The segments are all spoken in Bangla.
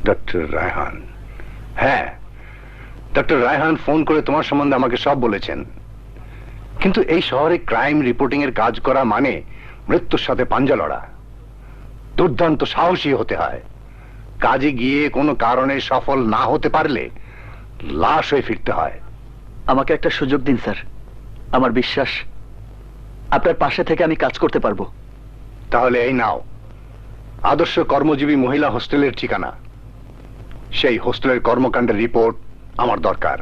ডক্টর রায়হান, হ্যাঁ ডক্টর রায়হান ফোন করে তোমার সম্বন্ধে আমাকে সব বলেছেন। কিন্তু এই শহরে ক্রাইম রিপোর্টিং এর কাজ করা মানে মৃত্যুর সাথে পাঞ্জা লড়া। দুর্দান্ত সাহসী হতে হয়। কাজে গিয়ে কোনো কারণে সফল না হতে পারলে লাশ হয়ে ফিরতে হয়। আমাকে একটা সুযোগ দিন স্যার, আমার বিশ্বাস আপনার পাশে থেকে আমি কাজ করতে পারবো। তাহলে এই নাও আদর্শ কর্মজীবী মহিলা হোস্টেলের ঠিকানা। সেই হোস্টেলের কর্মকাণ্ডের রিপোর্ট আমার দরকার।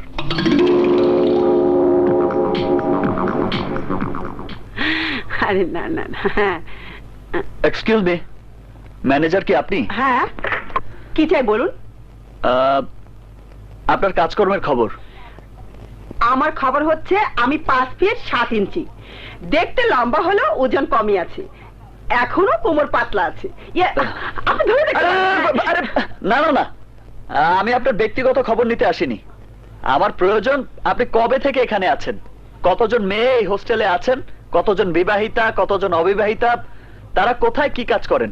আরে না না না, এক্সকিউজ মি, ম্যানেজার কি আপনি? হ্যাঁ কি চাই বলুন। আপনার কাজকর্মের খবর। আমার খবর হচ্ছে আমি 5 ফিট 7 ইঞ্চি, দেখতে লম্বা হলেও ওজন কমই আছে, এখনো কোমর পাতলা আছে। আপনি ধরে দেখুন। আরে না না না, আমি আপনার ব্যক্তিগত খবর নিতে আসিনি। আমার প্রয়োজন আপনি কবে থেকে এখানে আছেন, কতজন মেয়ে এই হোস্টেলে আছেন, কতজন বিবাহিতা, কতজন অবিবাহিতা, তারা কোথায় কি কাজ করেন।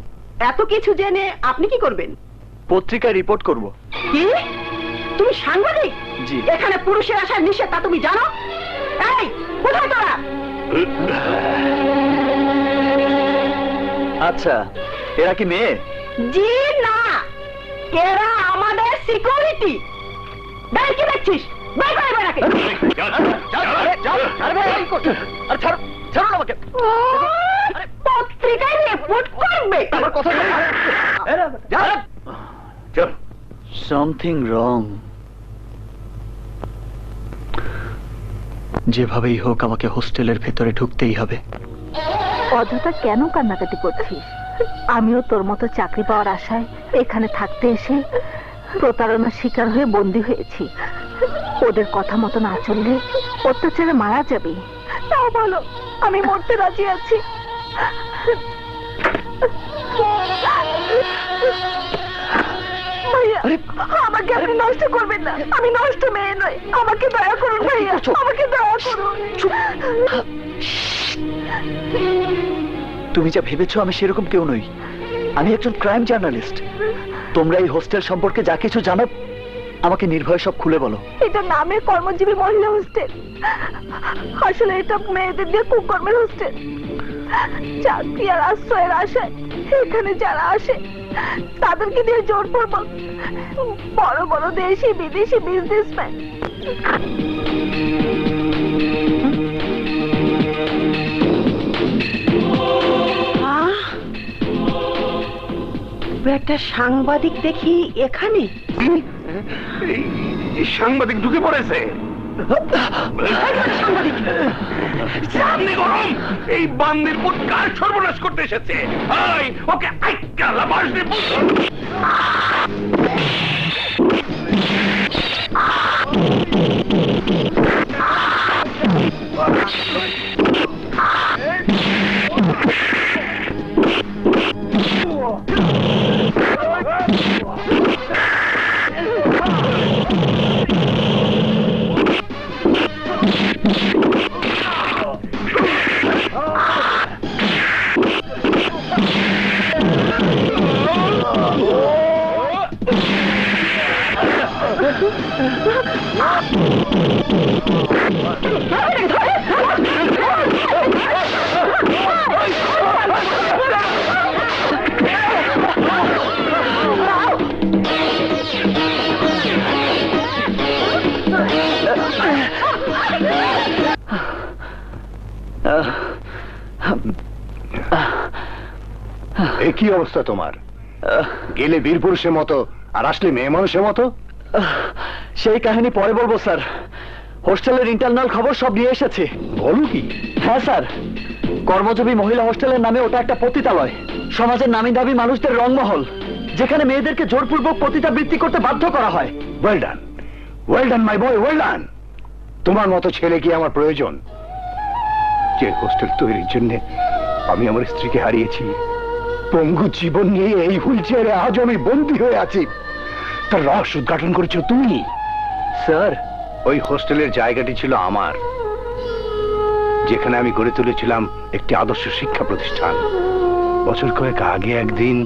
এত কিছু জেনে আপনি কি করবেন? পত্রিকায় রিপোর্ট করব। কি তুমি সাংবাদিক? জি। এখানে পুরুষের আসার নিষেধ তা তুমি জানো? এই কোথায় তোরা? আচ্ছা, এরা কি মেয়ে? জি না, এরা আমাদের সিকিউরিটি। বের কি দেখছিস? বের করে বেরাকে। পত্রিকায় রিপোর্ট করবে। আমার কথা সামথিং রং। যেভাবেই হোক আমাকে হোস্টেলের ভেতরে ঢুকতেই হবে। অযথা কেন কান্নাকাটি করছিস? আমিও তোর মতো চাকরি পাওয়ার আশায় এখানে থাকতে এসে প্রতারণার শিকার হয়ে বন্দী হয়েছি। ওদের কথা মতো না চললে অত্যাচারে মারা যাবে। তাও বলো, আমি মরতে রাজি আছি। ভাইয়া, আমাকে আপনি নষ্ট করবেন না। আমি নষ্ট মেয়ে নই, আমাকে দয়া করুন ভাইয়া, আমাকে দয়া করুন। তুমি যা ভেবেছো আমি সেরকম কেউ নই। আমি একজন ক্রাইম জার্নালিস্ট। তোমরা এই হোস্টেল সম্পর্কে যা কিছু জানো আমাকে নির্ভয়ে সব খুলে বলো। এটা নামে কর্মজীবী মহিলা হোস্টেল, আসলে এটা মেয়েদের দিয়ে কুকর্মের হোস্টেল। চাকরি আর আশ্রয়ের আশায় এখানে যারা আসে তাদেরকে দিয়ে জোরপূর্বক বড় বড় দেশি বিদেশি বিজনেসম্যান একটা সাংবাদিক দেখি এখানে। সাংবাদিক ঢুকে পড়েছে। সামনে গরম, এই বান্দির পুত কার সর্বনাশ করতে এসেছে। ওকে আইকা লাবাস দে। কি অবস্থা তোমার? গেলে বীর পুরুষের মতো আর আসলে মেয়ে মানুষের মতো। সেই কাহিনী পরে বলবো স্যার। হোস্টেলের ইন্টারনাল খবর সব নিয়ে এসেছি। বলো কি? হ্যাঁ স্যার, কর্মজীবী মহিলা হোস্টেলের নামে ওটা একটা পতিতালয়, সমাজের নামি দামি মানুষদের রংমহল, যেখানে মেয়েদেরকে জোরপূর্বক পতিতাবৃত্তি করতে বাধ্য করা হয়। ওয়েল ডান, ওয়েল ডান মাই বয়, ওয়েল ডান। তোমার মতো ছেলে কি আমার প্রয়োজন? যে হোস্টেল তৈরির জন্য আমি আমার স্ত্রীকে হারিয়েছি, পঙ্গু জীবন নিয়ে এই হুইল চেয়ারে আজ আমি বন্দী হয়ে আছি, তার রহস্য উদ্ঘাটন করেছো তুমি। স্যার, ওই হোস্টেলের জায়গাটি ছিল আমার, যেখানে আমি গড়ে তুলেছিলাম একটি আদর্শ শিক্ষা প্রতিষ্ঠান। বছর কয়েক আগে একদিন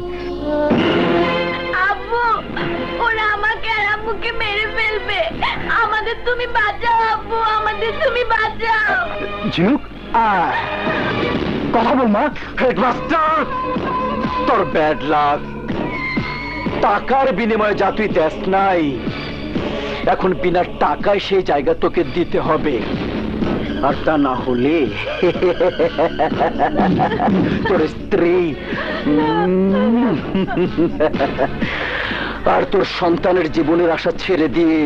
আব্বু, ও আব্বুকে মেরে ফেলবে। আমাদের তুমি বাঁচাও আব্বু, আমাদের তুমি বাঁচাও। ঝিনুক কথা বল মা। হেডমাস্টার, তোর ব্যাড লাক। টাকার বিনিময়ে যা তুই দেশ নাই, এখন বিনা টাকায় সেই জায়গা তোকে দিতে হবে। আর তা না হলে তোর স্ত্রী আর তোর সন্তানের জীবনের আশা ছেড়ে দিয়ে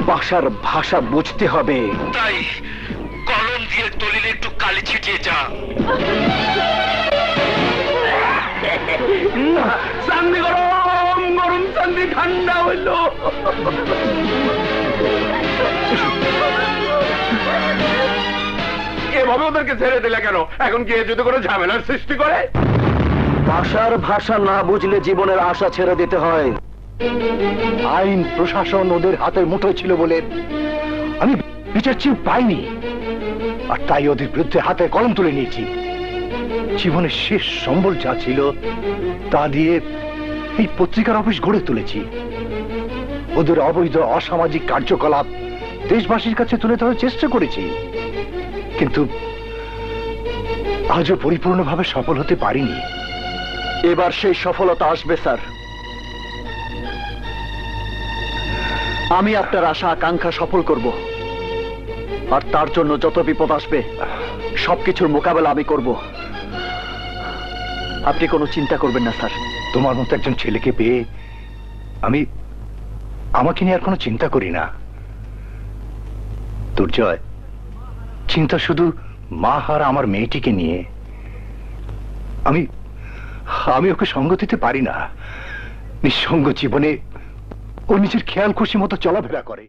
বাসার ভাষা বুঝতে হবে। তাই কলম দিয়ে দলিলে একটু কালি ছিটিয়ে যা। চান্দি গরম গরম, চান্দি ঠান্ডা হইল। এভাবে ওদেরকে ছেড়ে দিলে কেন? এখন কি যদি কোনো ঝামেলার সৃষ্টি করে? ভাষার ভাষা না বুঝলে জীবনের আশা ছেড়ে দিতে হয়। আইন প্রশাসন ওদের হাতের মুঠোয় ছিল বলে আমি বিচার চিপ পাইনি, আর তাই ওদের বিরুদ্ধে হাতে কলম তুলে নিয়েছি। জীবনের শেষ সম্বল যা ছিল তা দিয়ে এই পত্রিকার অফিস গড়ে তুলেছি। ওদের অবৈধ অসামাজিক কার্যকলাপ দেশবাসীর কাছে তুলে ধরার চেষ্টা করেছি, কিন্তু আজও পরিপূর্ণভাবে সফল হতে পারিনি। এবার সেই সফলতা আসবে স্যার। আমি আপনার আশা আকাঙ্ক্ষা সফল করব, আর তার জন্য যত বিপদ আসবে সবকিছুর মোকাবেলা আমি করব। আপনি কোনো চিন্তা করবেন না স্যার। তোমার মতো একজন ছেলেকে পেয়ে আমাকে নিয়ে আর কোনো চিন্তা করি না। দুর্জয়, চিন্তা শুধু মা আর আমার মেয়েটিকে নিয়ে। আমি ওকে সঙ্গ দিতে পারি না। নিঃসঙ্গ জীবনে ও নিজের খেয়াল খুশি মতো চলাফেরা করে।